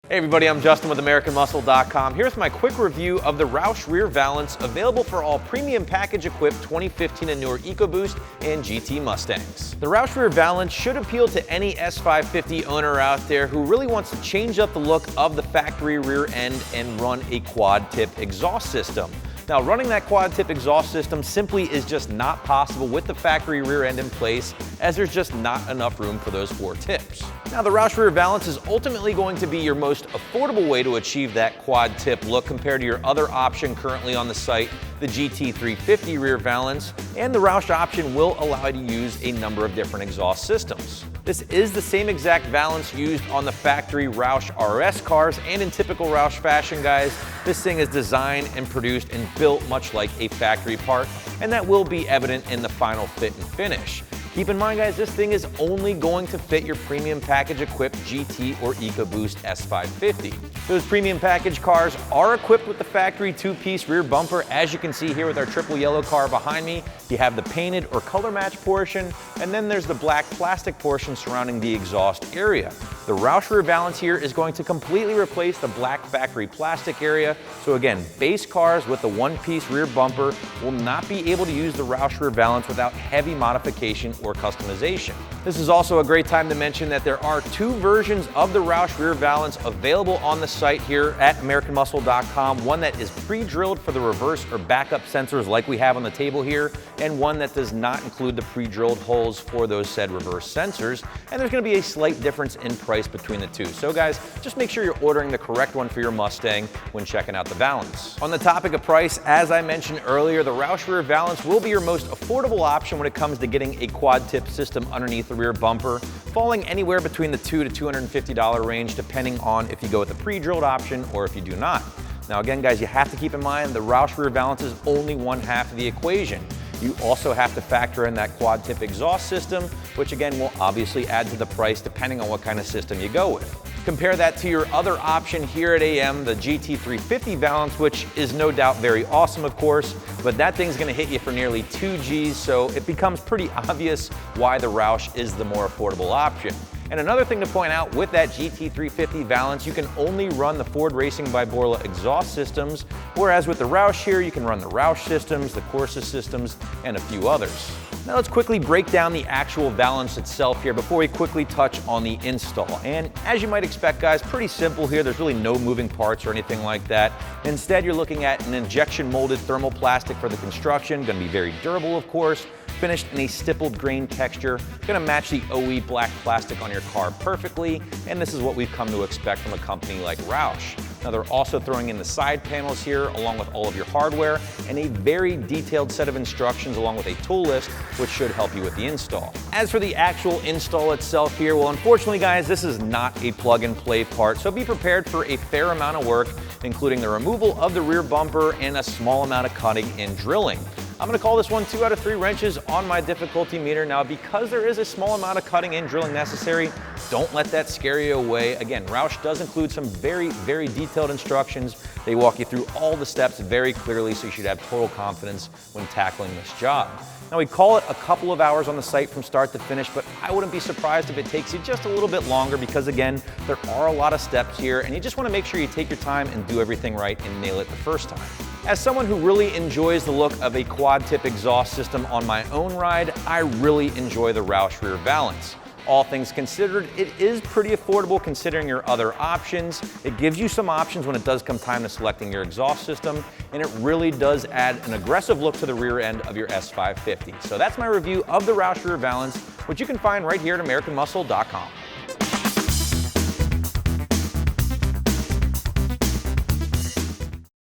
Hey everybody, I'm Justin with AmericanMuscle.com. Here's my quick review of the Roush Rear Valance, available for all premium package-equipped 2015 and newer EcoBoost and GT Mustangs. The Roush Rear Valance should appeal to any S550 owner out there who really wants to change up the look of the factory rear end and run a quad-tip exhaust system. Now, running that quad-tip exhaust system simply is just not possible with the factory rear end in place, as there's just not enough room for those 4 tips. Now, the Roush Rear Valance is ultimately going to be your most affordable way to achieve that quad-tip look compared to your other option currently on the site, the GT350 Rear Valance, and the Roush option will allow you to use a number of different exhaust systems. This is the same exact valance used on the factory Roush RS cars, and in typical Roush fashion, guys, this thing is designed and produced and built much like a factory part, and that will be evident in the final fit and finish. Keep in mind, guys, this thing is only going to fit your premium package equipped GT or EcoBoost S550. Those premium package cars are equipped with the factory 2-piece rear bumper, as you can see here with our triple yellow car behind me. You have the painted or color match portion, and then there's the black plastic portion surrounding the exhaust area. The Roush Rear Valance here is going to completely replace the black factory plastic area. So again, base cars with the 1-piece rear bumper will not be able to use the Roush Rear Valance without heavy modification or customization. This is also a great time to mention that there are 2 versions of the Roush Rear Valance available on the site here at AmericanMuscle.com. One that is pre-drilled for the reverse or backup sensors like we have on the table here, and one that does not include the pre-drilled holes for those said reverse sensors. And there's going to be a slight difference in price between the 2. So guys, just make sure you're ordering the correct one for your Mustang when checking out the Valance. On the topic of price, as I mentioned earlier, the Roush Rear Valance will be your most affordable option when it comes to getting a quad-tip system underneath the rear bumper, falling anywhere between the $200 to $250 range, depending on if you go with the pre-drilled option or if you do not. Now again, guys, you have to keep in mind the Roush Rear Valance is only one half of the equation. You also have to factor in that quad-tip exhaust system, which again will obviously add to the price depending on what kind of system you go with. Compare that to your other option here at AM, the GT350 Valance, which is no doubt very awesome, of course, but that thing's gonna hit you for nearly 2 Gs, so it becomes pretty obvious why the Roush is the more affordable option. And another thing to point out, with that GT350 Valance, you can only run the Ford Racing by Borla exhaust systems, whereas with the Roush here, you can run the Roush systems, the Corsa systems, and a few others. Now let's quickly break down the actual Valance itself here before we quickly touch on the install. And as you might expect, guys, pretty simple here. There's really no moving parts or anything like that. Instead, you're looking at an injection molded thermoplastic for the construction, gonna be very durable, of course, finished in a stippled grain texture, gonna match the OE black plastic on your car perfectly, and this is what we've come to expect from a company like Roush. Now they're also throwing in the side panels here along with all of your hardware and a very detailed set of instructions along with a tool list, which should help you with the install. As for the actual install itself here, well, unfortunately, guys, this is not a plug and play part, so be prepared for a fair amount of work, including the removal of the rear bumper and a small amount of cutting and drilling. I'm gonna call this one 2 out of 3 wrenches on my difficulty meter. Now, because there is a small amount of cutting and drilling necessary, don't let that scare you away. Again, Roush does include some very, very detailed instructions. They walk you through all the steps very clearly, so you should have total confidence when tackling this job. Now, we call it a couple of hours on the site from start to finish, but I wouldn't be surprised if it takes you just a little bit longer because, again, there are a lot of steps here, and you just want to make sure you take your time and do everything right and nail it the first time. As someone who really enjoys the look of a quad-tip exhaust system on my own ride, I really enjoy the Roush Rear Valance. All things considered, it is pretty affordable considering your other options. It gives you some options when it does come time to selecting your exhaust system, and it really does add an aggressive look to the rear end of your S550. So that's my review of the Roush Rear Valance, which you can find right here at AmericanMuscle.com.